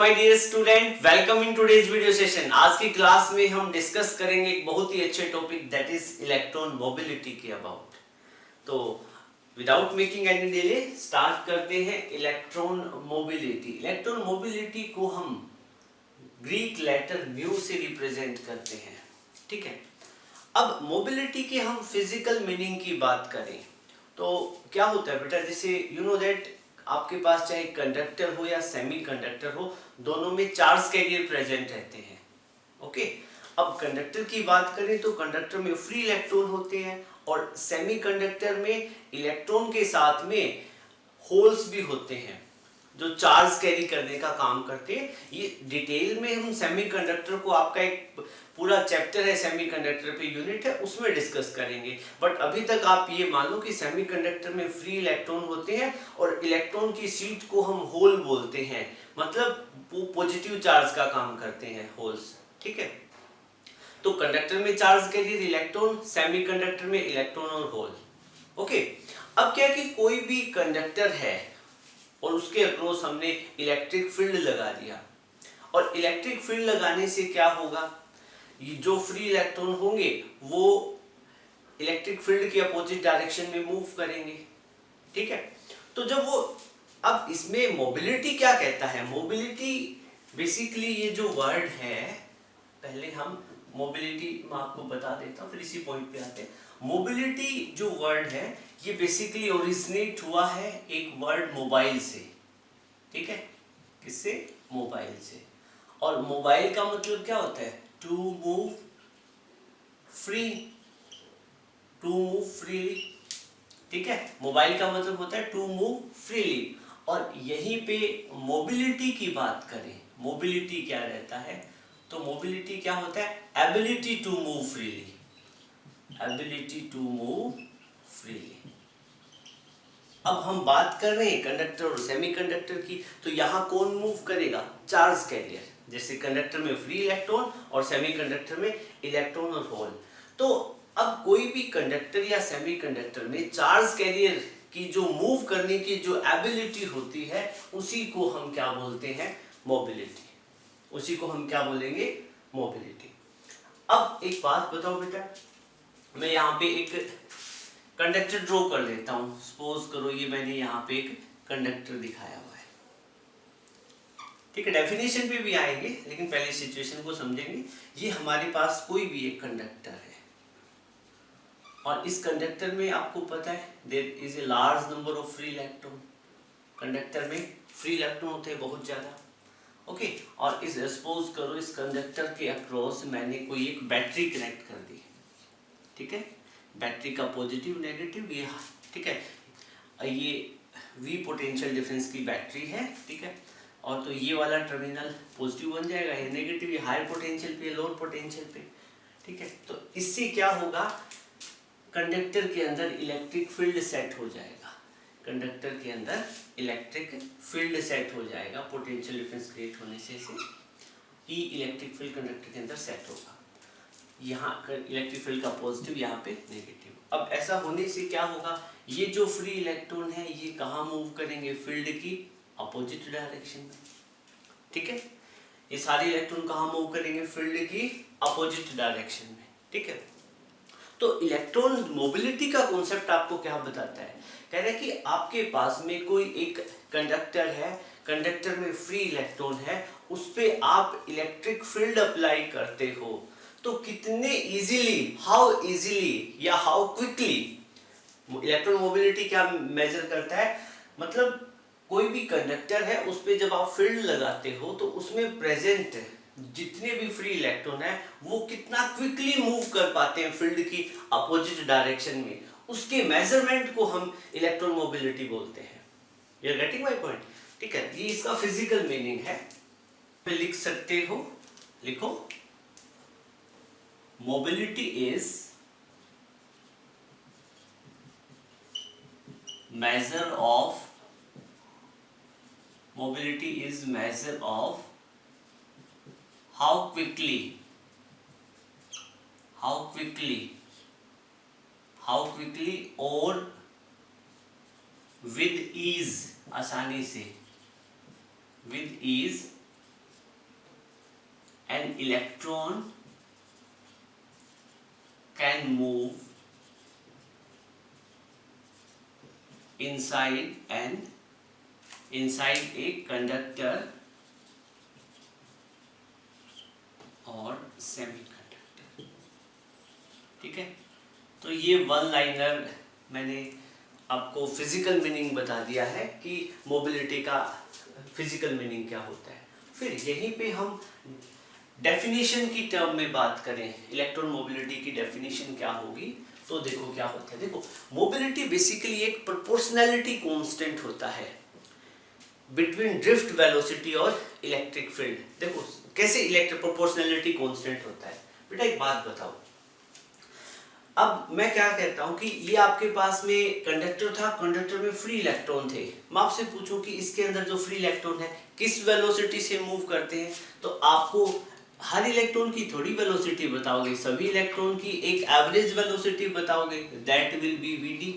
My dear student, welcome in today's video session. आज की class में हम डिस्कस करेंगे एक बहुत ही अच्छे topic that is electron mobility के अबाउट। तो without making any delay start करते हैं इलेक्ट्रॉन मोबिलिटी। इलेक्ट्रॉन मोबिलिटी को हम ग्रीक लेटर म्यू से रिप्रेजेंट करते हैं, ठीक है। अब मोबिलिटी के हम फिजिकल मीनिंग की बात करें तो क्या होता है बेटा, जैसे यू नो दैट आपके पास चाहे कंडक्टर हो या सेमी कंडक्टर हो, दोनों में चार्ज कैरियर प्रेजेंट रहते हैं। ओके, अब कंडक्टर की बात करें तो कंडक्टर में फ्री इलेक्ट्रॉन होते हैं और सेमी कंडक्टर में इलेक्ट्रॉन के साथ में होल्स भी होते हैं जो चार्ज कैरी करने का काम करते हैं। ये डिटेल में हम सेमीकंडक्टर को, आपका एक पूरा चैप्टर है सेमीकंडक्टर पे, यूनिट है, उसमें डिस्कस करेंगे। बट अभी तक आप ये मान लो कि सेमीकंडक्टर में फ्री इलेक्ट्रॉन होते हैं और इलेक्ट्रॉन की सीट को हम होल बोलते हैं, मतलब वो पॉजिटिव चार्ज का काम करते हैं होल्स, ठीक है। तो कंडक्टर में चार्ज कैरियर इलेक्ट्रॉन, सेमीकंडक्टर में इलेक्ट्रॉन और होल। ओके, अब क्या कि कोई भी कंडक्टर है और उसके अक्रॉस हमने इलेक्ट्रिक फील्ड लगा दिया, और इलेक्ट्रिक फील्ड लगाने से क्या होगा, ये जो फ्री इलेक्ट्रॉन होंगे वो इलेक्ट्रिक फील्ड के अपोजिट डायरेक्शन में मूव करेंगे, ठीक है। तो जब वो, अब इसमें मोबिलिटी क्या कहता है, मोबिलिटी बेसिकली ये जो वर्ड है, पहले हम मोबिलिटी मैं आपको बता देता हूँ फिर इसी पॉइंट पे आते हैं। मोबिलिटी जो वर्ड है ये बेसिकली ओरिजिनेट हुआ है एक वर्ड मोबाइल से, ठीक है। किससे? मोबाइल से। और मोबाइल का मतलब क्या होता है? To move free, to move freely, ठीक है। मोबाइल का मतलब होता है टू मूव फ्रीली। और यहीं पे मोबिलिटी की बात करें, मोबिलिटी क्या रहता है, तो मोबिलिटी क्या होता है? Ability to move freely, ability to move freely. अब हम बात कर रहे हैं कंडक्टर और सेमीकंडक्टर की, तो यहाँ कौन मूव करेगा? Charge carrier. जैसे कंडक्टर में फ्री इलेक्ट्रॉन और सेमीकंडक्टर में इलेक्ट्रॉन और होल। तो अब कोई भी कंडक्टर या सेमीकंडक्टर में चार्ज कैरियर की जो मूव करने की जो एबिलिटी होती है, उसी को हम क्या बोलते हैं? मोबिलिटी। उसी को हम क्या बोलेंगे? मोबिलिटी। अब एक बात बताओ बेटा, मैं यहाँ पे एक कंडक्टर ड्रॉ कर लेता हूँ। सपोज करो ये मैंने यहाँ पे एक कंडक्टर दिखाया हुआ है, ठीक है। डेफिनेशन पे भी आएंगे लेकिन पहले सिचुएशन को समझेंगे। ये हमारे पास कोई भी एक कंडक्टर है और इस कंडक्टर में आपको पता है there is a large number of free electron. Conductor में फ्री इलेक्ट्रॉन होते हैं बहुत ज्यादा, ओके। और इस सपोज करो इस कंडक्टर के अक्रॉस मैंने कोई एक बैटरी कनेक्ट कर दी, ठीक है। बैटरी का पॉजिटिव नेगेटिव ये, ठीक है, ये V पोटेंशियल डिफरेंस की बैटरी है, ठीक है। और तो ये वाला टर्मिनल पॉजिटिव बन जाएगा, ये नेगेटिव, ये हायर पोटेंशियल पे, लोअर पोटेंशियल पे, ठीक है। तो इससे क्या होगा, कंडक्टर के अंदर इलेक्ट्रिक फील्ड सेट हो जाएगा, कंडक्टर के अंदर इलेक्ट्रिक फील्ड सेट हो जाएगा, पोटेंशियल डिफरेंस क्रिएट होने से ई इलेक्ट्रिक फील्ड कंडक्टर के अंदर सेट होगा। यहाँ इलेक्ट्रिक फील्ड का पॉजिटिव, यहाँ पे नेगेटिव। अब ऐसा होने से क्या होगा, ये जो फ्री इलेक्ट्रॉन है ये कहाँ मूव करेंगे? फील्ड की अपोजिट डायरेक्शन में, ठीक है। ये सारे इलेक्ट्रॉन कहाँ मूव करेंगे? फील्ड की अपोजिट डायरेक्शन में, ठीक है। तो इलेक्ट्रॉन मोबिलिटी का कॉन्सेप्ट आपको क्या बताता है? कह रहा है कि आपके पास में कोई एक कंडक्टर है, कंडक्टर में फ्री इलेक्ट्रॉन है, उस पे आप इलेक्ट्रिक फील्ड अप्लाई करते हो, तो कितने इजीली, हाउ इजीली या हाउ क्विकली, इलेक्ट्रॉन मोबिलिटी क्या मेजर करता है, मतलब कोई भी कंडक्टर है उस पे जब आप फील्ड लगाते हो तो उसमें प्रेजेंट जितने भी फ्री इलेक्ट्रॉन है वो कितना क्विकली मूव कर पाते हैं फील्ड की अपोजिट डायरेक्शन में, उसके मेजरमेंट को हम इलेक्ट्रॉन मोबिलिटी बोलते हैं। You are getting my point, ठीक है। ये इसका फिजिकल मीनिंग है। लिख सकते हो, लिखो, mobility is measure of, mobility is measure of how quickly, how quickly, how quickly और with ease, आसानी से, with ease an electron can move inside a conductor और सेमीकंडक्टर। ठीक है, तो ये वन लाइनर मैंने आपको फिजिकल मीनिंग बता दिया है कि मोबिलिटी का फिजिकल मीनिंग क्या होता है। फिर यहीं पे हम डेफिनेशन की टर्म में बात करें, इलेक्ट्रॉन मोबिलिटी की डेफिनेशन क्या होगी, तो देखो क्या होता है। देखो, मोबिलिटी बेसिकली एक प्रोपोर्शनैलिटी कांस्टेंट होता है बिटवीन ड्रिफ्ट वेलोसिटी और इलेक्ट्रिक फील्ड। देखो कैसे इलेक्ट्रिक प्रोपोर्शनैलिटी कांस्टेंट होता है। बेटा एक बात बताओ, अब मैं क्या कहता हूं कि ये आपके पास में कंडक्टर था, कंडक्टर में फ्री इलेक्ट्रॉन थे। मैं आपसे पूछूं कि इसके अंदर जो फ्री इलेक्ट्रॉन है किस वेलोसिटी से मूव करते हैं, तो आपको हर इलेक्ट्रॉन की थोड़ी वेलोसिटी बताओगे, सभी इलेक्ट्रॉन की एक एवरेज वेलोसिटी बताओगे, दैट विल बी वीडी।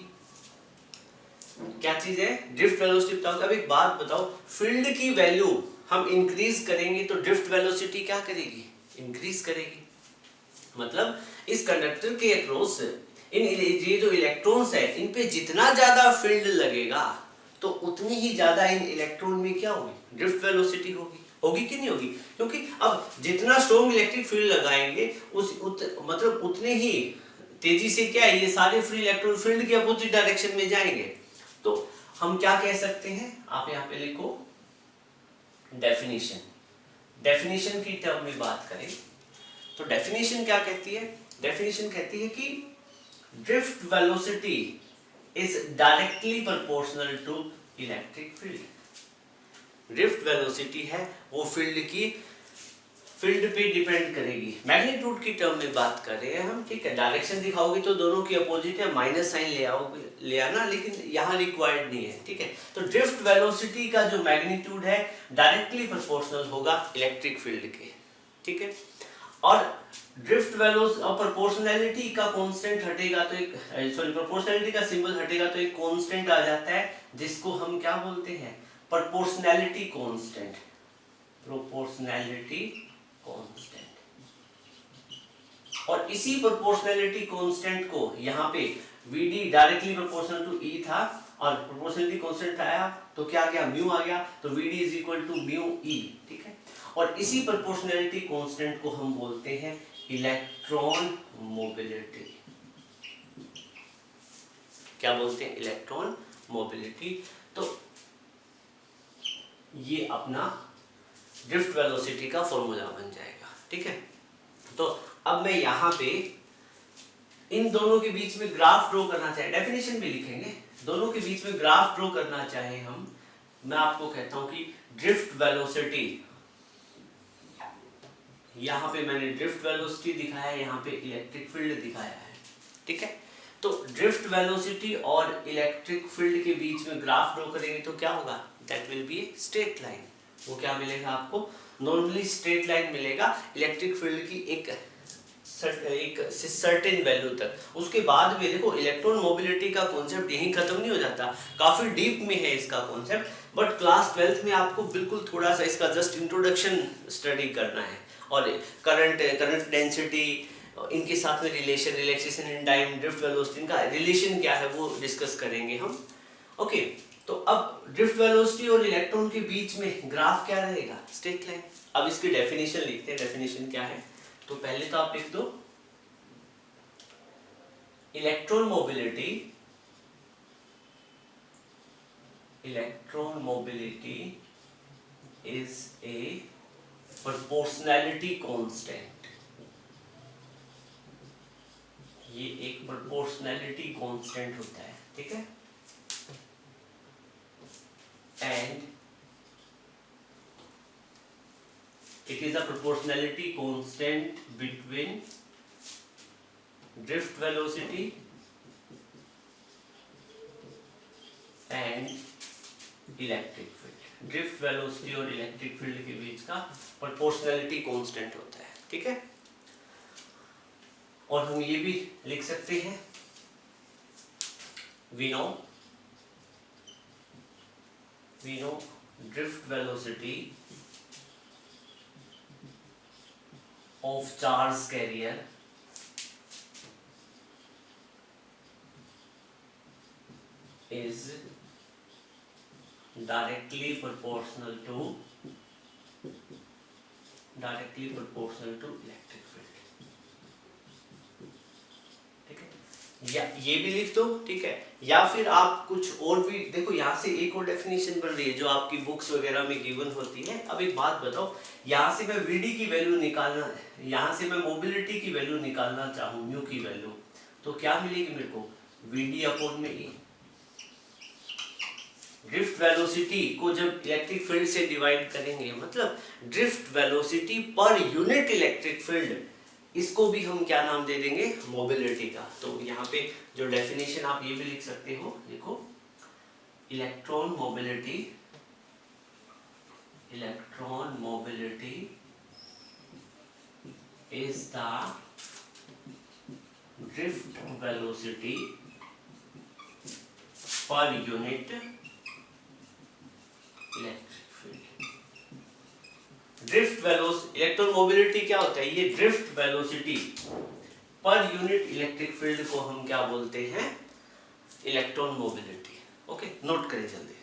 क्या चीज है, ड्रिफ्ट वेलोसिटी बताओगे। अब एक बात बताओ, फील्ड की वैल्यू हम इंक्रीज करेंगे तो ड्रिफ्ट वेलोसिटी क्या करेगी, इंक्रीज करेगी। मतलब इस कंडक्टर के अक्रॉस ये जो इलेक्ट्रॉन्स है, इन पे जितना ज्यादा फील्ड लगेगा तो उतनी ही ज्यादा इन इलेक्ट्रॉन में क्या होगी, ड्रिफ्ट वेलोसिटी होगी। होगी कि नहीं होगी, क्योंकि अब जितना स्ट्रॉन्ग इलेक्ट्रिक फील्ड लगाएंगे मतलब उतने ही तेजी से क्या है, ये सारे फ्री इलेक्ट्रॉन फील्ड के अपोजिट डायरेक्शन में जाएंगे। तो हम क्या कह सकते हैं, आप यहाँ पे लिखो डेफिनेशन। डेफिनेशन की टर्म में बात करें तो डेफिनेशन क्या कहती है, डेफिनेशन कहती है कि drift velocity is directly proportional to electric field. Drift velocity है वो फील्ड पे डिपेंड करेगी। मैग्नीट्यूड की टर्म में बात कर रहे हैं हम, ठीक है। डायरेक्शन दिखाओगे तो दोनों की अपोजिट है, माइनस साइन ले आना, लेकिन यहाँ रिक्वायर्ड नहीं है, ठीक है। तो ड्रिफ्ट वेलोसिटी का जो मैग्नीट्यूड है डायरेक्टली प्रोपोर्शनल होगा इलेक्ट्रिक फील्ड के, ठीक है। और ड्रिफ्ट वेलोसिटी और प्रोपोर्शनैलिटी का कांस्टेंट हटेगा तो एक प्रोपोर्शनैलिटी का सिंबल हटेगा तो एक कांस्टेंट आ जाता है जिसको हम क्या बोलते हैं, प्रोपोर्शनैलिटी कांस्टेंट। Proportionality constant. और इसी प्रोपोर्शनैलिटी कांस्टेंट को यहाँ पे Vd directly proportional to E था और प्रोपोर्शनैलिटी कांस्टेंट आया तो क्या गया, म्यू आ गया, तो Vd is equal to mu E, ठीक है। और इसी प्रोपोर्शनैलिटी कांस्टेंट को हम बोलते हैं इलेक्ट्रॉन मोबिलिटी। क्या बोलते हैं, इलेक्ट्रॉन मोबिलिटी। तो ये अपना ड्रिफ्ट वेलोसिटी का फॉर्मूला बन जाएगा, ठीक है। तो अब मैं यहाँ पे इन दोनों के बीच में ग्राफ ड्रॉ करना चाहे, डेफिनेशन भी लिखेंगे, दोनों के बीच में ग्राफ ड्रॉ करना चाहे हम, मैं आपको कहता हूं कि ड्रिफ्ट वेलोसिटी, यहाँ पे मैंने ड्रिफ्ट वेलोसिटी दिखाया है, यहाँ पे इलेक्ट्रिक फील्ड दिखाया है, ठीक है। तो ड्रिफ्ट वेलोसिटी और इलेक्ट्रिक फील्ड के बीच में ग्राफ ड्रॉ करेंगे तो क्या होगा, that will be straight line. वो क्या मिलेगा आपको, नॉर्मली स्ट्रेट लाइन मिलेगा इलेक्ट्रिक फील्ड की एक सर्टेन वैल्यू तक। उसके बाद में देखो इलेक्ट्रॉन मोबिलिटी का कॉन्सेप्ट यहीं खत्म नहीं हो जाता, काफी डीप में है इसका कॉन्सेप्ट, बट क्लास 12th में आपको बिल्कुल थोड़ा सा इसका जस्ट इंट्रोडक्शन स्टडी करना है। और करंट डेंसिटी, इनके साथ में relaxation in time, drift velocity, इनका रिलेशन क्या है वो डिस्कस करेंगे हम, ओके। तो अब ड्रिफ्ट वेलोसिटी और इलेक्ट्रॉन के बीच में ग्राफ क्या रहेगा, स्ट्रेट लाइन। अब इसकी डेफिनेशन लिखते हैं, डेफिनेशन क्या है, तो पहले तो आप लिख दो electron mobility is a proportionality constant. ये एक प्रोपोर्शनैलिटी कांस्टेंट होता है, ठीक है। And it is a proportionality constant between drift velocity and electric field। drift velocity और electric field के बीच का proportionality constant होता है, ठीक है। और हम ये भी लिख सकते हैं, we know drift velocity of charge carrier is directly proportional to electric field. ठीक है, या ये भी लिख दो, ठीक है, या फिर आप कुछ और भी देखो, यहाँ से एक और डेफिनेशन बन रही है जो आपकी बुक्स वगैरह में गिवन होती है। अब एक बात बताओ, यहाँ से मैं वीडी की वैल्यू निकालना, यहाँ से मैं मोबिलिटी की वैल्यू निकालना चाहूँ, म्यू की वैल्यू, तो क्या मिलेगी मेरे को, वीडी अपॉन में ई। ड्रिफ्ट वेलोसिटी को जब इलेक्ट्रिक फील्ड से डिवाइड करेंगे, मतलब drift velocity per unit electric field, इसको भी हम क्या नाम दे देंगे, मोबिलिटी का। तो यहाँ पे जो डेफिनेशन आप ये भी लिख सकते हो, देखो, electron mobility is the drift velocity per unit electric field. Drift velocity, electron mobility क्या होता है, ये drift velocity per unit electric field को हम क्या बोलते हैं, इलेक्ट्रॉन मोबिलिटी। ओके, नोट करें जल्दी।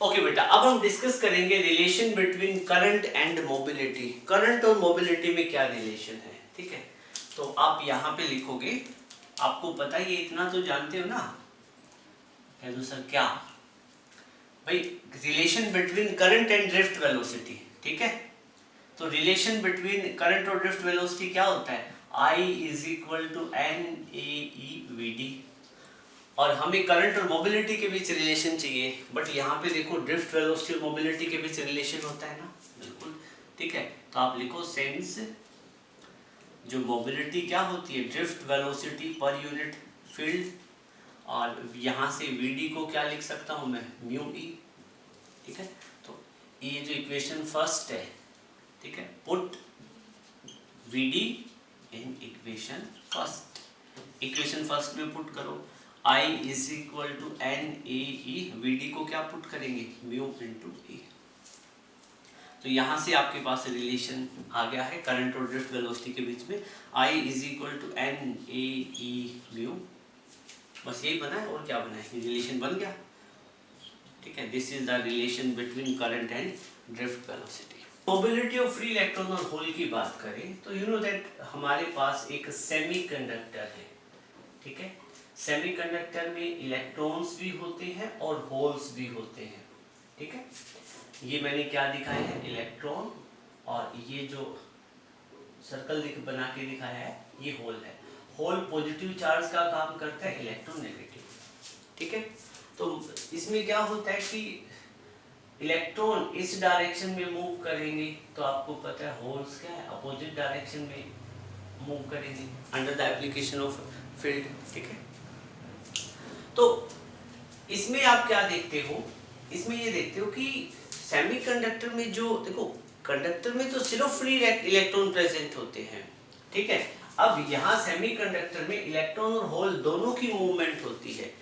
ओके बेटा, अब हम डिस्कस करेंगे relation between current and mobility. Current और मोबिलिटी में क्या रिलेशन है, ठीक है। तो आप यहाँ पे लिखोगे, आपको पता ही है, इतना तो जानते हो ना। कह दो सर क्या भाई, relation between current and drift velocity, ठीक है। तो रिलेशन बिटवीन करंट और ड्रिफ्ट वेलोसिटी क्या होता है, I is equal to NAEVD। और हमें करंट और मोबिलिटी के बीच रिलेशन चाहिए, बट यहाँ पे देखो ड्रिफ्ट वेलोसिटी और मोबिलिटी के बीच रिलेशन होता है ना, बिल्कुल, ठीक है। तो आप लिखो सिंस जो मोबिलिटी क्या होती है, drift velocity per unit field, और यहाँ से Vd को क्या लिख सकता हूँ मैं, म्यू E, ठीक है। तो ये जो इक्वेशन फर्स्ट है, ठीक है, put Vd in equation first, equation first में पुट करो, I is equal to NAE, Vd को क्या पुट करेंगे, म्यू इंटू E। तो यहाँ से आपके पास रिलेशन आ गया है करंट और ड्रिफ्ट वेलोसिटी के बीच में, I is equal to NAE mu, बस यही बना है, और क्या बना है, रिलेशन बन गया, ठीक है। This is the relation between current and drift velocity. Mobility of free electron और होल की बात करें तो यू नो दैट हमारे पास एक सेमीकंडक्टर है, ठीक है। सेमीकंडक्टर में इलेक्ट्रॉन्स भी होते हैं और होल्स भी होते हैं, ठीक है। ये मैंने क्या दिखाया है, इलेक्ट्रॉन, और ये जो सर्कल बना के दिखाया है ये होल है। होल पॉजिटिव चार्ज का काम करता है, इलेक्ट्रॉन नेगेटिव, ठीक है। तो इसमें क्या होता है कि इलेक्ट्रॉन इस डायरेक्शन में मूव करेंगे, तो आपको पता है होल्स क्या है, अपोजिट डायरेक्शन में मूव करेंगे under the application of field, ठीक है। तो इसमें आप क्या देखते हो, इसमें ये देखते हो कि सेमीकंडक्टर में जो देखो, कंडक्टर में तो सिर्फ फ्री इलेक्ट्रॉन प्रेजेंट होते हैं, ठीक है। अब यहाँ सेमीकंडक्टर में इलेक्ट्रॉन और होल दोनों की मूवमेंट होती है,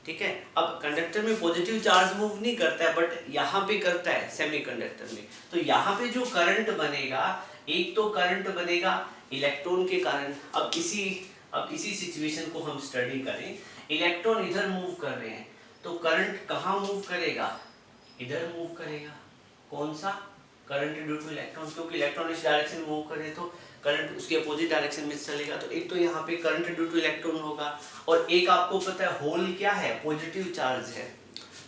ठीक है। अब कंडक्टर में पॉजिटिव चार्ज मूव नहीं करता है, बट यहाँ पे करता है सेमीकंडक्टर में। तो यहाँ पे जो करंट बनेगा, एक तो करंट बनेगा इलेक्ट्रॉन के कारण। अब इसी सिचुएशन को हम स्टडी करें, इलेक्ट्रॉन इधर मूव कर रहे हैं, तो करंट कहाँ मूव करेगा, इधर मूव करेगा। कौन सा करंट ड्यू टू इलेक्ट्रॉन, क्योंकि इलेक्ट्रॉन इस डायरेक्शन में मूव करे तो करंट उसके अपोजिट डायरेक्शन में चलेगा। तो एक तो यहाँ पे करंट ड्यू टू इलेक्ट्रॉन होगा, और एक आपको पता है होल क्या है, पॉजिटिव चार्ज है।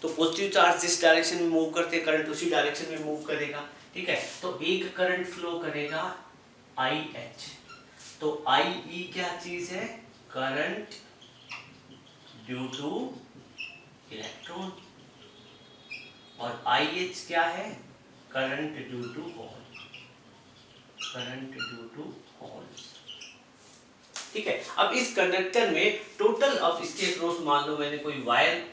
तो पॉजिटिव चार्ज जिस डायरेक्शन में मूव करते हैं, करंट उसी डायरेक्शन में मूव करेगा, ठीक है। तो एक करंट फ्लो करेगा IH। तो IE क्या चीज है, करंट ड्यू टू इलेक्ट्रॉन, और IH क्या है, current due to hole, current due to holes, ठीक है। अब इस कंडक्टर में टोटल, अब इसके अक्रॉस मान लो मैंने कोई वायर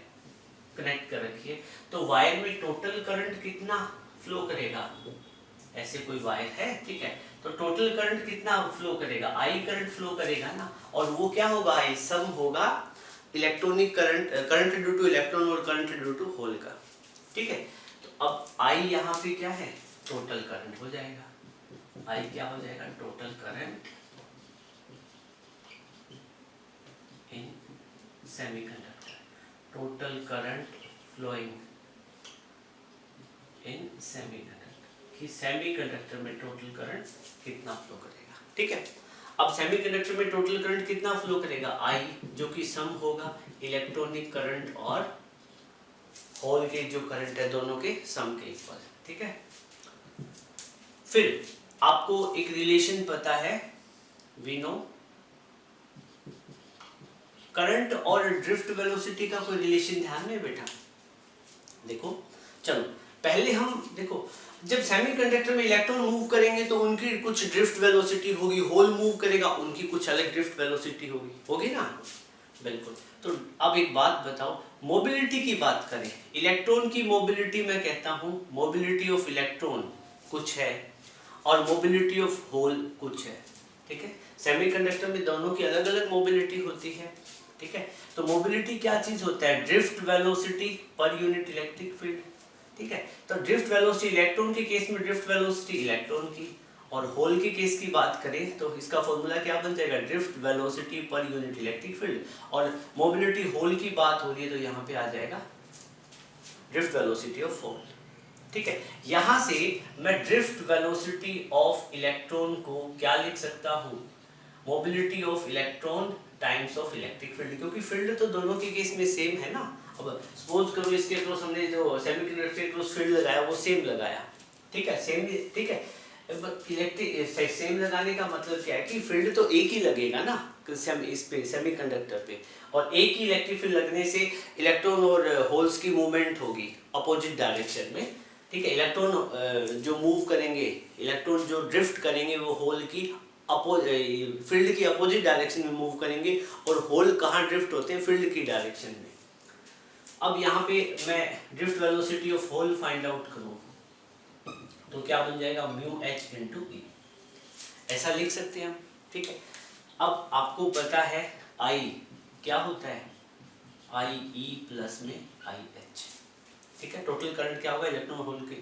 कनेक्ट कर रखी है, तो वायर में टोटल करंट कितना फ्लो करेगा, ऐसे कोई वायर है, ठीक है। तो टोटल करंट कितना फ्लो करेगा, I करंट फ्लो करेगा ना, और वो क्या होगा, I सम होगा electronic current, current due to electron और करंट ड्यू टू होल का, ठीक है। तो अब I यहाँ पे क्या है, टोटल करंट हो जाएगा, I क्या हो जाएगा, total current in semiconductor, total current flowing in semiconductor, कि सेमीकंडक्टर में टोटल करंट कितना फ्लो करेगा, ठीक है। अब सेमीकंडक्टर में टोटल करंट कितना फ्लो करेगा, I, जो कि सम होगा इलेक्ट्रॉनिक करंट और होल के जो करंट है दोनों के सम के इक्वल, ठीक है। फिर आपको एक रिलेशन पता है, वी नो करंट और ड्रिफ्ट वेलोसिटी का कोई रिलेशन ध्यान में बेटा, देखो चलो पहले हम देखो, जब सेमीकंडक्टर में इलेक्ट्रॉन मूव करेंगे तो उनकी कुछ ड्रिफ्ट वेलोसिटी होगी, होल मूव करेगा उनकी कुछ अलग ड्रिफ्ट वेलोसिटी होगी ना, बिल्कुल। तो अब एक बात बताओ, मोबिलिटी की बात करें, इलेक्ट्रॉन की मोबिलिटी मैं कहता हूं, मोबिलिटी ऑफ इलेक्ट्रॉन कुछ है और मोबिलिटी ऑफ होल कुछ है, ठीक है। सेमीकंडक्टर में दोनों की अलग अलग मोबिलिटी होती है, ठीक है। तो मोबिलिटी क्या चीज होता है, drift velocity per unit electric field, ठीक है। तो ड्रिफ्ट वेलोसिटी इलेक्ट्रॉन के केस में ड्रिफ्ट वेलोसिटी इलेक्ट्रॉन की, और होल के केस की बात करें तो इसका फॉर्मूला क्या बन जाएगा, drift velocity per unit electric field. और मोबिलिटी होल की बात हो रही है तो यहाँ पे आ जाएगा ड्रिफ्ट वेलोसिटी ऑफ होल। ठीक है, यहां से मैं ड्रिफ्ट वेलोसिटी ऑफ इलेक्ट्रॉन को क्या लिख सकता हूं, mobility of electron times of electric field, क्योंकि फील्ड तो दोनों के केस में सेम है ना। अब सपोज करो इसके अक्रॉस हमने जो सेमीकंडक्टर के अक्रॉस फील्ड लगाया वो सेम लगाया, ठीक है, सेम, ठीक है। इलेक्ट्रिक सेम लगाने का मतलब क्या है कि फील्ड तो एक ही लगेगा ना इस पे सेमीकंडक्टर पे, और एक ही इलेक्ट्रिक फील्ड लगने से इलेक्ट्रॉन और होल्स की मूवमेंट होगी अपोजिट डायरेक्शन में, ठीक है। इलेक्ट्रॉन जो मूव करेंगे, इलेक्ट्रॉन जो ड्रिफ्ट करेंगे वो होल की फील्ड की अपोजिट डायरेक्शन में मूव करेंगे, और होल कहाँ ड्रिफ्ट होते हैं, फील्ड की डायरेक्शन में। अब यहाँ पे मैं drift velocity of hole find out करूँ तो क्या बन जाएगा, म्यू एच इंटू ई, ऐसा लिख सकते हैं हम, ठीक है। अब आपको पता है आई क्या होता है, आई ई प्लस में आई एच, ठीक है। टोटल करंट क्या होगा, इलेक्ट्रॉन होल के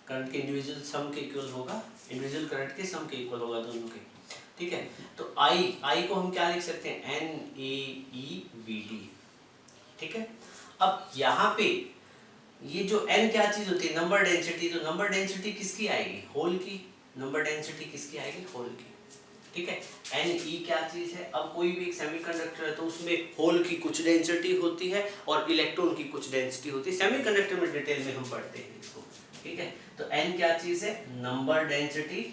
करंट के इंडिविजुअल सम के इक्वल होगा, इंडिविजुअल करंट के सम के इक्वल होगा दोनों के, ठीक है। तो आई को हम क्या लिख सकते हैं, N A E V D, ठीक है। अब यहाँ पे ये जो n क्या चीज होती है, नंबर डेंसिटी, तो नंबर डेंसिटी किसकी आएगी, होल की, नंबर डेंसिटी किसकी आएगी, होल की, ठीक है। एन ई क्या चीज है, अब कोई भी एक सेमीकंडक्टर है तो उसमें होल की कुछ डेंसिटी होती है और इलेक्ट्रॉन की कुछ डेंसिटी होती है, सेमीकंडक्टर में डिटेल में हम पढ़ते हैं इसको, ठीक है। तो n क्या चीज है, नंबर डेंसिटी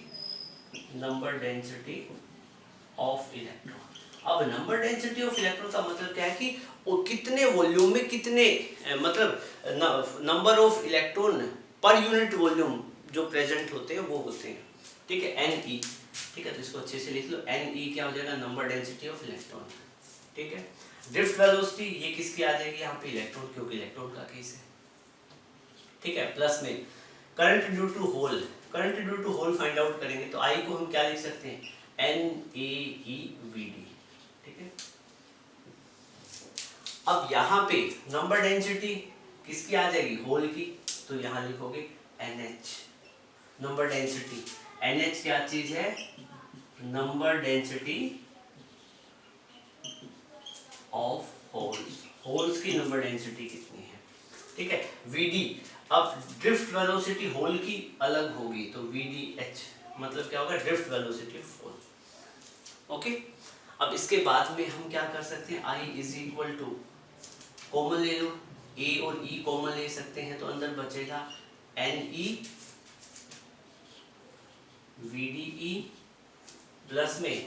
ऑफ इलेक्ट्रॉन। अब नंबर डेंसिटी ऑफ इलेक्ट्रॉन का मतलब क्या है कि वो कितने वॉल्यूम में कितने मतलब number of electron per unit volume जो प्रेजेंट होते हैं वो होते हैं, ठीक है, एन ई, ठीक है। तो इसको अच्छे से लिख लो, एन ई क्या हो जाएगा, नंबर डेंसिटी ऑफ इलेक्ट्रॉन, ठीक है। ड्रिफ्ट वेलोसिटी ये किसकी आ जाएगी यहाँ पे, इलेक्ट्रॉन, क्योंकि इलेक्ट्रॉन का केस है, ठीक है। प्लस में current due to hole, current due to hole find out करेंगे तो आई को हम क्या लिख सकते हैं, N A E V D, ठीक है। अब यहाँ पे नंबर डेंसिटी किसकी आ जाएगी, होल की, तो यहाँ लिखोगे NH, नंबर डेंसिटी, NH क्या चीज है, number density of holes, holes की नंबर डेंसिटी कितनी है, ठीक है। VD, अब ड्रिफ्ट वेलोसिटी होल की अलग होगी तो VDH मतलब क्या होगा, drift velocity of hole, okay. अब इसके बाद में हम क्या कर सकते हैं, I is equal to, common ले लो, A और E कॉमन ले सकते हैं तो अंदर बचेगा NE VDE प्लस में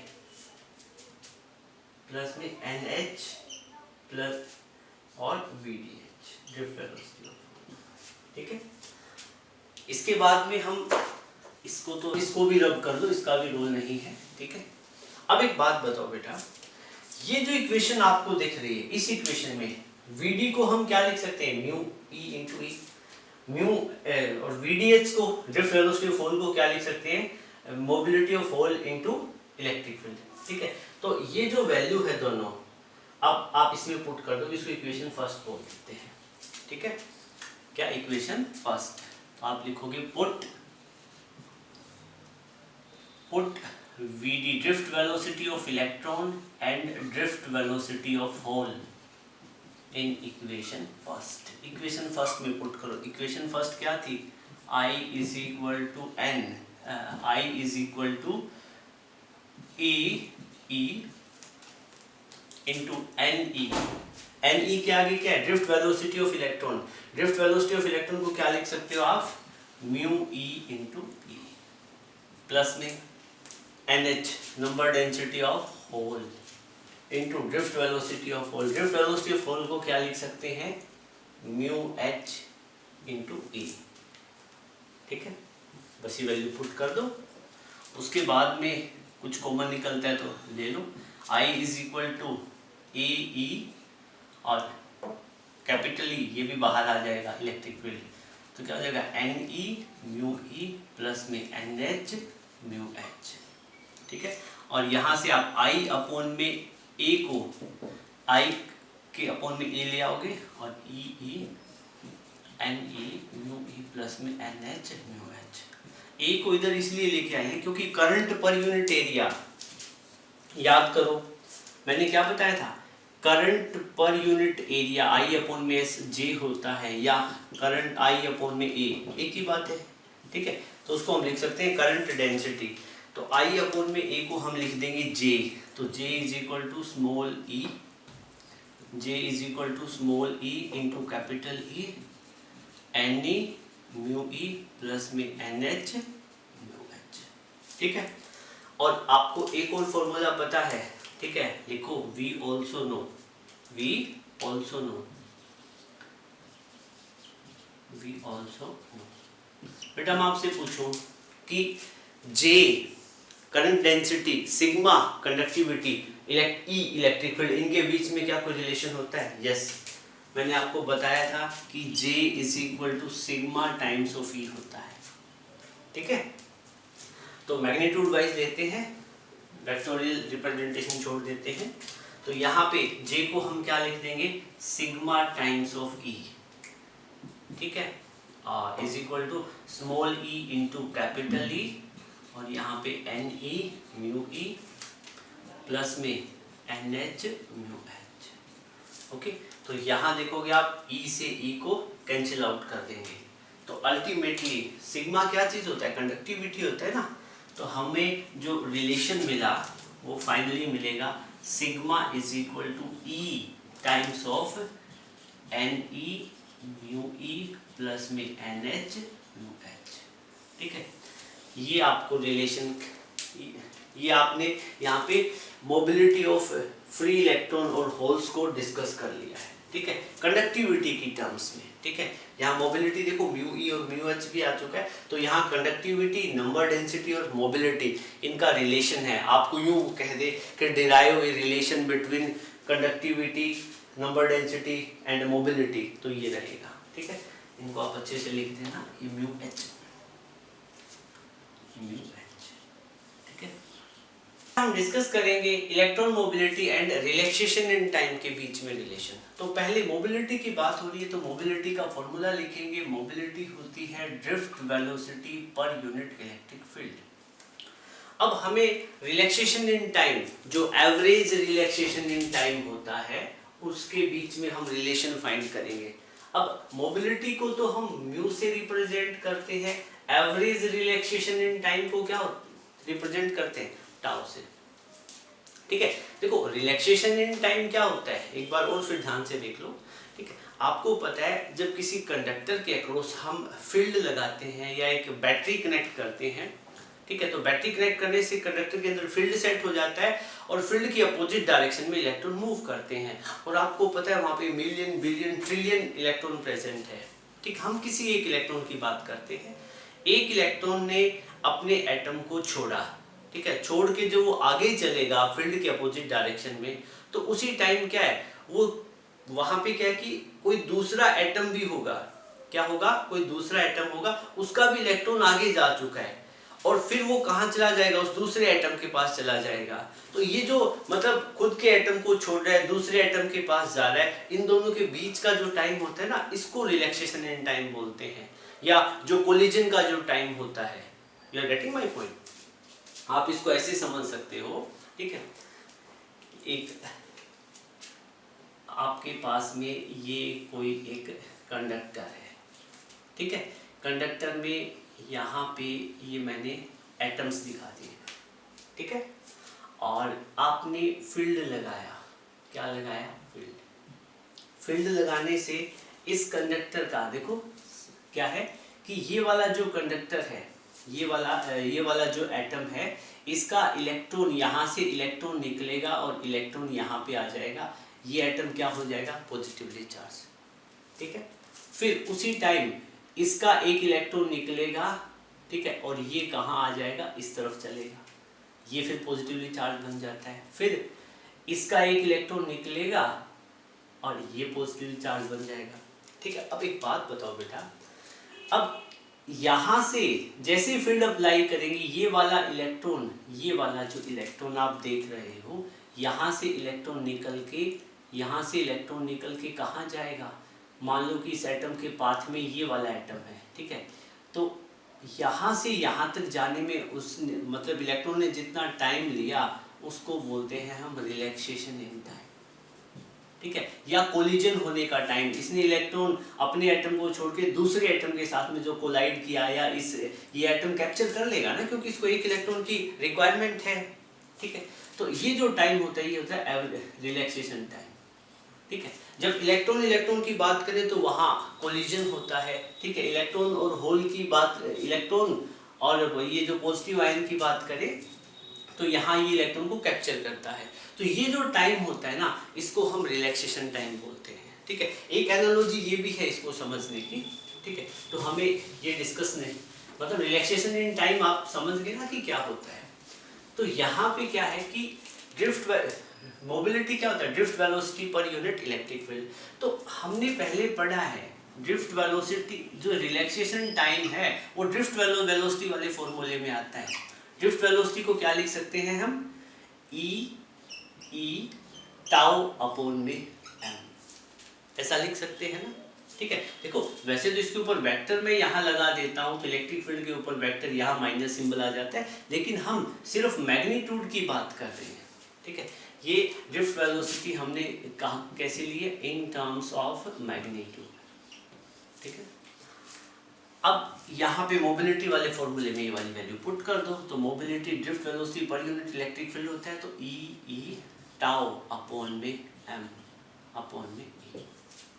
NH प्लस और VDH, ड्रिफ्ट वेलोसिटी, ठीक है। इसके बाद में हम इसको भी रब कर दो, इसका भी रोल नहीं है, ठीक है। अब एक बात बताओ बेटा, ये जो इक्वेशन आपको दिख रही है, इस इक्वेशन में VD को हम क्या लिख सकते हैं, mu E into E, mu और VDH को, ड्रिफ्ट वेलोसिटी ऑफ होल को क्या लिख सकते हैं, mobility of hole into electric field, ठीक है। तो ये जो वैल्यू है दोनों, अब आप इसमें पुट कर दो, इसको इक्वेशन फर्स्ट बोल देते हैं, ठीक है। क्या इक्वेशन फर्स्ट, आप लिखोगे put VD, drift velocity of electron and drift velocity of hole in equation first, equation first में पुट करो। equation first क्या थी, I is equal to N, I is equal to E into NE, NE के आगे क्या है, drift velocity of electron, drift velocity of electron को क्या लिख सकते हो आप, mu E into E, plus में NH number density of hole into drift velocity of hole, drift velocity of hole को क्या लिख सकते हैं, म्यू H इंटू ई, ठीक है। बस ये वैल्यू पुट कर दो, उसके बाद में कुछ कॉमन निकलता है तो ले लो, I इज इक्वल टू ए ई और कैपिटल E, ये भी बाहर आ जाएगा इलेक्ट्रिक फील्ड, तो क्या हो जाएगा NE म्यू E प्लस में NH म्यू H, ठीक है। और यहाँ से आप I अपॉन में A को, I के अपॉन में A ले आओगे और E NE mu E plus में NH म्यू H, A को इधर इसलिए लेके आए हैं क्योंकि करंट पर यूनिट एरिया, याद करो मैंने क्या बताया था, current per unit area I upon में S J होता है या करंट I अपॉन में A, एक ही बात है, ठीक है। तो उसको हम लिख सकते हैं करंट डेंसिटी, तो I अपॉन में A को हम लिख देंगे J, तो J is equal to small e, J is equal to small e into capital E N E mu E plus में एन एच म्यू एच, ठीक है। और आपको एक और फॉर्मूला पता है, ठीक है, लिखो we also know, we also know, we also know. बेटा मैं आपसे पूछूं कि J current density, sigma conductivity, E electric field, इनके बीच में क्या कोई रिलेशन होता है? यस, मैंने आपको बताया था कि J is equal to sigma times of E होता है, ठीक है। तो मैग्नीट्यूड वाइज लेते हैं, वेक्टोरियल रिप्रेजेंटेशन छोड़ देते हैं, तो यहाँ पे J को हम क्या लिख देंगे? सिग्मा टाइम्स ऑफ E, ठीक है, is equal to small e into capital E, और यहाँ पे N E mu E plus में N H mu H, okay. तो यहाँ देखोगे आप E से E को कैंसिल आउट कर देंगे, तो अल्टीमेटली सिग्मा क्या चीज़ होता है? कंडक्टिविटी होता है ना। तो हमें जो रिलेशन मिला वो फाइनली मिलेगा sigma is equal to E times of N E mu E plus में एन एच म्यू एच, ठीक है। ये आपको रिलेशन, ये आपने यहाँ पे मोबिलिटी ऑफ फ्री इलेक्ट्रॉन और होल्स को डिस्कस कर लिया है, ठीक है, कंडक्टिविटी की टर्म्स में, ठीक है। यहाँ मोबिलिटी देखो म्यू ई और म्यू एच भी आ चुका है, तो यहाँ कंडक्टिविटी, नंबर डेंसिटी और मोबिलिटी, इनका रिलेशन है। आपको यूँ कह दे कि derive a relation between conductivity, number density and mobility, तो ये रहेगा, ठीक है। इनको आप अच्छे से लिख देना, ये म्यू एच, म्यू एच, ठीक है। हम डिस्कस करेंगे electron mobility and relaxation in time के बीच में रिलेशन। तो पहले मोबिलिटी की बात हो रही है, तो मोबिलिटी का फॉर्मूला लिखेंगे। मोबिलिटी होती है drift velocity per unit electric field. अब हमें रिलैक्सेशन इन टाइम, जो एवरेज रिलैक्सेशन इन टाइम होता है, उसके बीच में हम रिलेशन फाइंड करेंगे। अब मोबिलिटी को तो हम म्यू से रिप्रेजेंट करते हैं, एवरेज रिलैक्सेशन इन टाइम को क्या रिप्रेजेंट करते हैं? टाउ से, ठीक है। देखो रिलैक्सेशन इन टाइम क्या होता है, एक बार और फिर ध्यान से देख लो, ठीक है। आपको पता है जब किसी कंडक्टर के अक्रॉस हम फील्ड लगाते हैं या एक बैटरी कनेक्ट करते हैं, ठीक है, तो बैटरी कनेक्ट करने से कंडक्टर के अंदर फील्ड सेट हो जाता है और फील्ड की अपोजिट डायरेक्शन में इलेक्ट्रॉन मूव करते हैं, और आपको पता है वहाँ पे million billion trillion electron present है, ठीक। हम किसी एक इलेक्ट्रॉन की बात करते हैं, एक इलेक्ट्रॉन ने अपने एटम को छोड़ा, ठीक है, छोड़ के जो वो आगे चलेगा फील्ड के अपोजिट डायरेक्शन में, तो उसी टाइम क्या है, वो वहाँ पे क्या है कि कोई दूसरा एटम भी होगा, क्या होगा, कोई दूसरा एटम होगा, उसका भी इलेक्ट्रॉन आगे जा चुका है, और फिर वो कहाँ चला जाएगा? उस दूसरे एटम के पास चला जाएगा। तो ये जो मतलब खुद के एटम को छोड़ रहा है, दूसरे एटम के पास जा रहा है, इन दोनों के बीच का जो टाइम होता है ना, इसको रिलैक्सेशन इन टाइम बोलते हैं, या जो कोलिजन का जो टाइम होता है। You are getting my point? आप इसको ऐसे समझ सकते हो, ठीक है। एक आपके पास में ये कोई एक कंडक्टर है, ठीक है, कंडक्टर में यहाँ पे ये मैंने एटम्स दिखा दिए, ठीक है, और आपने फील्ड लगाया, क्या लगाया? फील्ड। फील्ड लगाने से इस कंडक्टर का देखो क्या है कि ये वाला जो कंडक्टर है, ये वाला जो एटम है, इसका इलेक्ट्रॉन यहाँ से इलेक्ट्रॉन निकलेगा और इलेक्ट्रॉन यहाँ पे आ जाएगा, ये एटम क्या हो जाएगा? पॉजिटिवली चार्ज, ठीक है। फिर उसी टाइम इसका एक इलेक्ट्रॉन निकलेगा, ठीक है, और ये कहाँ आ जाएगा? इस तरफ चलेगा, ये फिर पॉजिटिवली चार्ज बन जाता है। फिर इसका एक इलेक्ट्रॉन निकलेगा और ये पॉजिटिवली चार्ज बन जाएगा, ठीक है। अब एक बात बताओ बेटा, अब यहाँ से जैसे फील्ड अप्लाई करेंगे, ये वाला इलेक्ट्रॉन, ये वाला जो इलेक्ट्रॉन आप देख रहे हो, यहाँ से इलेक्ट्रॉन निकल के, यहाँ से इलेक्ट्रॉन निकल के कहाँ जाएगा? मान लो कि इस एटम के पाथ में ये वाला एटम है, ठीक है, तो यहाँ से यहाँ तक जाने में उस मतलब इलेक्ट्रॉन ने जितना टाइम लिया, उसको बोलते हैं हम रिलैक्सेशन इन टाइम, ठीक है, या कोलिजन होने का टाइम, इसने इलेक्ट्रॉन अपने एटम को छोड़ के दूसरे एटम के साथ में जो कोलाइड किया, या ये एटम कैप्चर कर लेगा ना, क्योंकि इसको एक इलेक्ट्रॉन की रिक्वायरमेंट है। ठीक है, तो ये जो टाइम होता है ये होता है रिलैक्सेशन टाइम। ठीक है, जब इलेक्ट्रॉन इलेक्ट्रॉन की बात करें तो वहाँ कोलिजन होता है। ठीक है, इलेक्ट्रॉन और होल की बात, इलेक्ट्रॉन और ये जो पॉजिटिव आयन की बात करें तो यहाँ ये इलेक्ट्रॉन को कैप्चर करता है। तो ये जो टाइम होता है ना, इसको हम रिलैक्सेशन टाइम बोलते हैं। ठीक है, एक एनालॉजी ये भी है इसको समझने की। ठीक है, तो हमें ये डिस्कस नहीं, मतलब रिलैक्सेशन इन टाइम आप समझ गए ना कि क्या होता है। तो यहाँ पे क्या है कि ड्रिफ्ट मोबिलिटी क्या होता है, drift velocity per unit electric field. तो हमने पहले पढ़ा है ड्रिफ्ट वेलोसिटी, जो रिलैक्सेशन टाइम है वो ड्रिफ्ट वेलोसिटी वाले फॉर्मूले में आता है। ड्रिफ्ट वेलोसिटी को क्या लिख सकते हैं हम, ई टाउ अपॉन में एम, ऐसा लिख सकते हैं ना। ठीक है, देखो वैसे तो इसके ऊपर वेक्टर में यहाँ लगा देता हूँ तो इलेक्ट्रिक फील्ड के ऊपर वेक्टर यहाँ माइनस सिंबल आ जाता है, लेकिन हम सिर्फ मैग्नीट्यूड की बात कर रहे हैं। ठीक है, ये ड्रिफ्ट वेलोसिटी हमने कहा कैसे ली है, इन टर्म्स ऑफ मैग्नीट्यूड। ठीक है, अब यहाँ पे मोबिलिटी वाले फॉर्मूले में ये वाली वैल्यू पुट कर दो, तो mobility drift velocity per unit electric field होता है तो ई टाउ अपॉन में एम अपॉन में ई।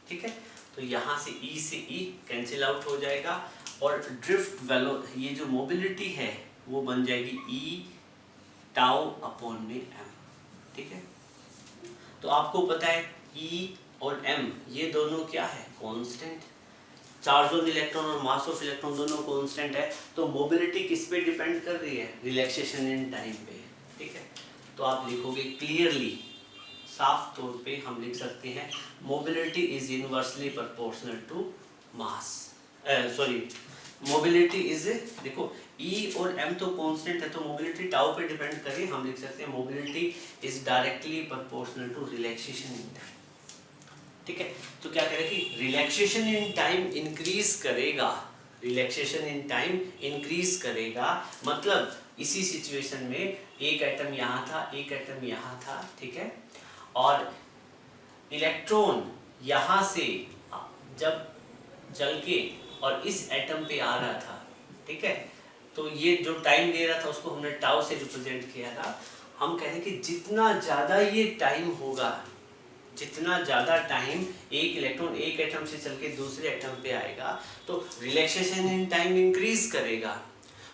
ठीक है, तो यहाँ से ई से ई कैंसिल आउट हो जाएगा और ड्रिफ्ट वेलो ये जो मोबिलिटी है वो बन जाएगी ई टाउ अपॉन में एम। ठीक है, तो आपको पता है ई और एम ये दोनों क्या है, कांस्टेंट। चार्ज ऑन इलेक्ट्रॉन और मास ऑफ इलेक्ट्रॉन दोनों कांस्टेंट है, तो मोबिलिटी किस पे डिपेंड कर रही है, रिलैक्सेशन इन टाइम पे। ठीक है, तो आप लिखोगे क्लियरली, साफ तौर पे हम लिख सकते हैं mobility is inversely proportional to mass, sorry mobility is, देखो ई और एम तो कांस्टेंट है तो मोबिलिटी टाउ पे डिपेंड करे, हम लिख सकते हैं mobility is directly proportional to relaxation in time. ठीक है, तो क्या करें कि रिलैक्सेशन इन टाइम इंक्रीज करेगा, रिलैक्सेशन इन टाइम इंक्रीज करेगा, मतलब इसी सिचुएशन में एक एटम यहाँ था, एक एटम यहाँ था। ठीक है, और इलेक्ट्रॉन यहाँ से जब चल के और इस एटम पे आ रहा था, ठीक है, तो ये जो टाइम ले रहा था उसको हमने टाउ से रिप्रेजेंट किया था। हम कह रहे हैं कि जितना ज़्यादा ये टाइम होगा, जितना ज़्यादा टाइम एक इलेक्ट्रॉन एक एटम से चल के दूसरे एटम पे आएगा तो रिलैक्सेशन इन टाइम इंक्रीज करेगा।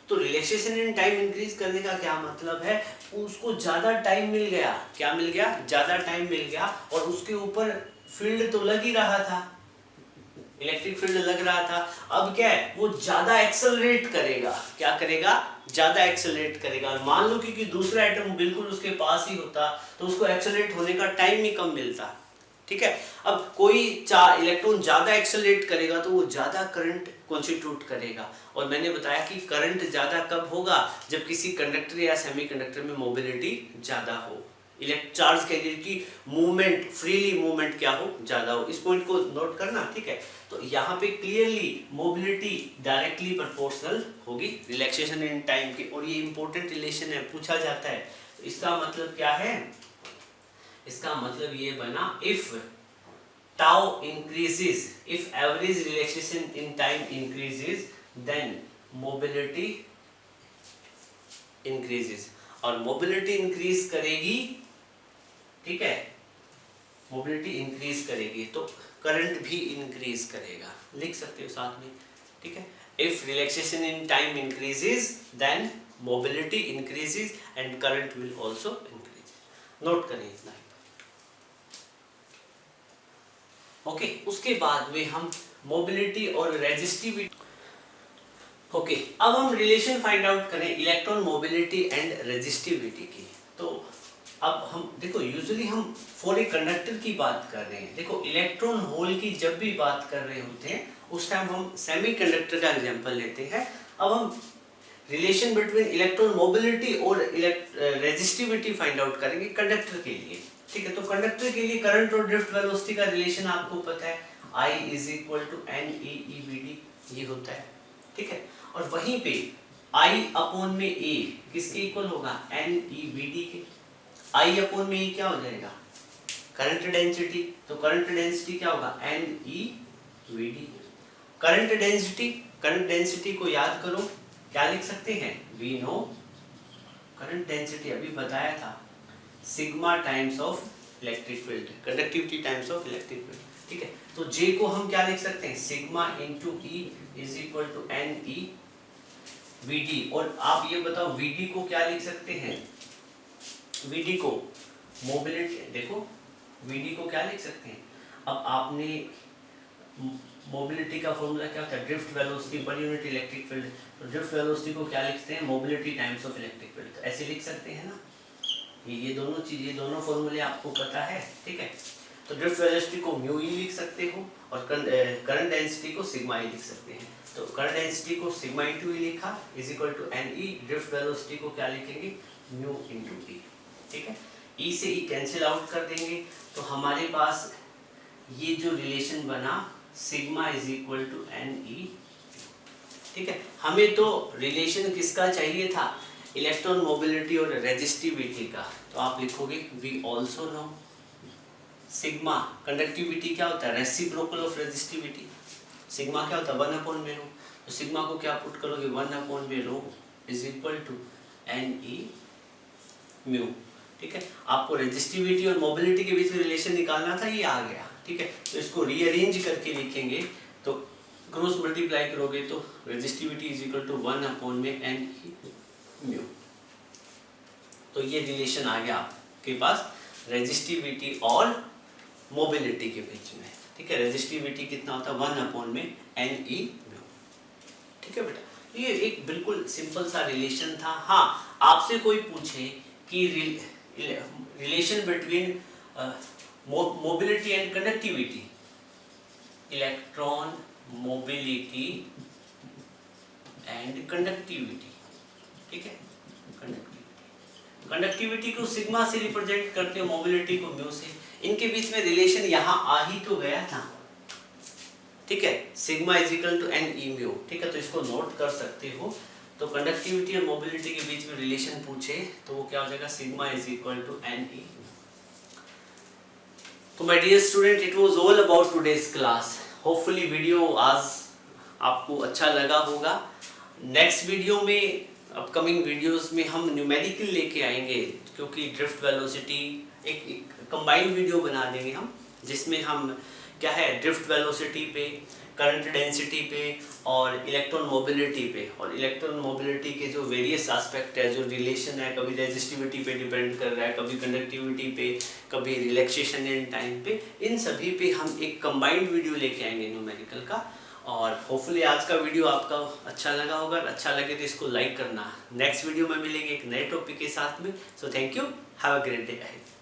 तो रिलैक्सेशन इन टाइम इंक्रीज करने का क्या मतलब है, उसको ज़्यादा टाइम मिल गया, क्या मिल गया, ज़्यादा टाइम मिल गया, और उसके ऊपर फील्ड तो लग ही रहा था, इलेक्ट्रिक फील्ड लग रहा था। अब क्या है, वो ज़्यादा एक्सेलरेट करेगा, क्या करेगा, ज़्यादा एक्सेलरेट करेगा। और मान लो कि दूसरा एटम बिल्कुल उसके पास ही होता तो उसको एक्सेलरेट होने का टाइम ही कम मिलता। ठीक है, अब कोई इलेक्ट्रॉन ज़्यादा एक्सेलरेट करेगा तो वो ज़्यादा करंट कॉन्स्टिट्यूट करेगा, और मैंने बताया कि करंट ज़्यादा कब होगा, जब किसी कंडक्टर या सेमीकंडक्टर में मोबिलिटी ज़्यादा हो, चार्ज कैरियर की मूवमेंट, फ्रीली मूवमेंट क्या हो, ज़्यादा हो। इस पॉइंट को नोट करना। ठीक है, तो यहाँ पे क्लियरली मोबिलिटी डायरेक्टली प्रोपोर्शनल होगी रिलैक्सेशन इन टाइम के, और ये इंपॉर्टेंट रिलेशन है, पूछा जाता है। तो इसका मतलब क्या है, इसका मतलब ये बना, if tau increases, if average relaxation in time increases then mobility increases, और मोबिलिटी इंक्रीज करेगी, ठीक है, मोबिलिटी इंक्रीज करेगी तो करंट भी इंक्रीज करेगा, लिख सकते हो साथ में। ठीक है, if relaxation in time increases then mobility increases and current will also increase. Note करें इतना ही। ओके, उसके बाद में हम मोबिलिटी और रेजिस्टिविटी, ओके, अब हम रिलेशन फाइंड आउट करें इलेक्ट्रॉन मोबिलिटी एंड रेजिस्टिविटी की। तो अब हम देखो, यूजुअली हम फॉर ए कंडक्टर की बात कर रहे हैं। देखो इलेक्ट्रॉन होल की जब भी बात कर रहे होते हैं उस टाइम हम सेमीकंडक्टर का एग्जांपल लेते हैं। अब हम रिलेशन बिटवीन इलेक्ट्रॉन मोबिलिटी और रेजिस्टिविटी फाइंड आउट करेंगे कंडक्टर के लिए। ठीक है, तो कंडक्टर के लिए करंट और ड्रिफ्ट वेलोसिटी का रिलेशन आपको पता है, I = NeEVd, ये होता है। ठीक है, और वहीं पे I/A किसके इक्वल होगा, NeVd के। I/A क्या हो जाएगा, करंट डेंसिटी, तो करंट डेंसिटी क्या होगा NeVd। करंट डेंसिटी को याद करो, क्या लिख सकते हैं, वी नो करंट डेंसिटी अभी बताया था sigma times of electric field, conductivity times of electric field, ठीक है। तो J को हम क्या लिख सकते हैं, sigma into E is equal to NeVd। और आप ये बताओ Vd को क्या लिख सकते हैं, Vd को मोबिलिटी, देखो Vd को क्या लिख सकते हैं, अब आपने मोबिलिटी का फॉर्मूला क्या होता है, drift velocity per unit electric field, तो ड्रिफ्ट वेलोसिटी को क्या लिखते हैं, mobility times of electric field, तो ऐसे लिख सकते हैं ना। ये दोनों चीजें, ये दोनों फॉर्मूले आपको पता है, ठीक है। तो ड्रिफ्ट वेलोसिटी को म्यू ई लिख सकते हो और करंट डेंसिटी को सिग्मा ई लिख सकते हैं। तो करंट डेंसिटी को सिग्मा इंटू ई लिखा is equal to NE, drift velocity को क्या लिखेंगे, म्यू इंटू ई, ठीक है। ई से ई कैंसिल आउट कर देंगे, तो हमारे पास ये जो रिलेशन बना sigma is equal to NE, ठीक है। हमें तो रिलेशन किसका चाहिए था, इलेक्ट्रॉन मोबिलिटी और रेजिस्टिविटी का, तो आप लिखोगे we also know sigma, conductivity क्या होता है, रेसिप्रोकल ऑफ रेजिस्टिविटी, सिग्मा क्या होता है 1/ρ, तो सिग्मा को क्या पुट करोगे 1/ρ is equal to NE mu, ठीक है। आपको रेजिस्टिविटी और मोबिलिटी के बीच में रिलेशन निकालना था, ये आ गया, ठीक है। तो इसको रीअरेंज करके लिखेंगे, तो क्रॉस मल्टीप्लाई करोगे तो resistivity is equal to 1/NE mu, तो ये रिलेशन आ गया आपके पास रेजिस्टिविटी और मोबिलिटी के बीच में, ठीक है। रेजिस्टिविटी कितना होता है 1/NE म्यू, ठीक है बेटा। ये एक बिल्कुल सिंपल सा रिलेशन था। हाँ, आपसे कोई पूछे कि relation between mobility and conductivity, electron mobility and conductivity, ठीक है। कंडक्टिविटी को सिग्मा से रिप्रेजेंट करते हो, मोबिलिटी को म्यू से, इनके बीच में रिलेशन यहाँ आ ही तो गया था, ठीक है, sigma is equal to NE mu, ठीक है। तो इसको नोट कर सकते हो। तो कंडक्टिविटी और मोबिलिटी के बीच में रिलेशन पूछे तो वो क्या हो जाएगा, sigma is equal to NE। तो my dear student, it was all about today's class. Hopefully video आज आपको अच्छा लगा होगा। नेक्स्ट वीडियो में, अपकमिंग वीडियोस में हम न्यूमेरिकल लेके आएंगे, क्योंकि ड्रिफ्ट वेलोसिटी एक कंबाइंड वीडियो बना देंगे हम, जिसमें हम क्या है ड्रिफ्ट वेलोसिटी पे, करंट डेंसिटी पे और इलेक्ट्रॉन मोबिलिटी पे, और इलेक्ट्रॉन मोबिलिटी के जो वेरियस एस्पेक्ट है, जो रिलेशन है, कभी रेजिस्टिविटी पे डिपेंड कर रहा है, कभी कंडक्टिविटी पे, कभी रिलैक्सेशन इन टाइम पे, इन सभी पे हम एक कंबाइंड वीडियो लेके आएंगे न्यूमेरिकल का। और होपफुली आज का वीडियो आपका अच्छा लगा होगा, अच्छा लगे तो इसको लाइक करना। नेक्स्ट वीडियो में मिलेंगे एक नए टॉपिक के साथ में। So thank you, have a great day ahead.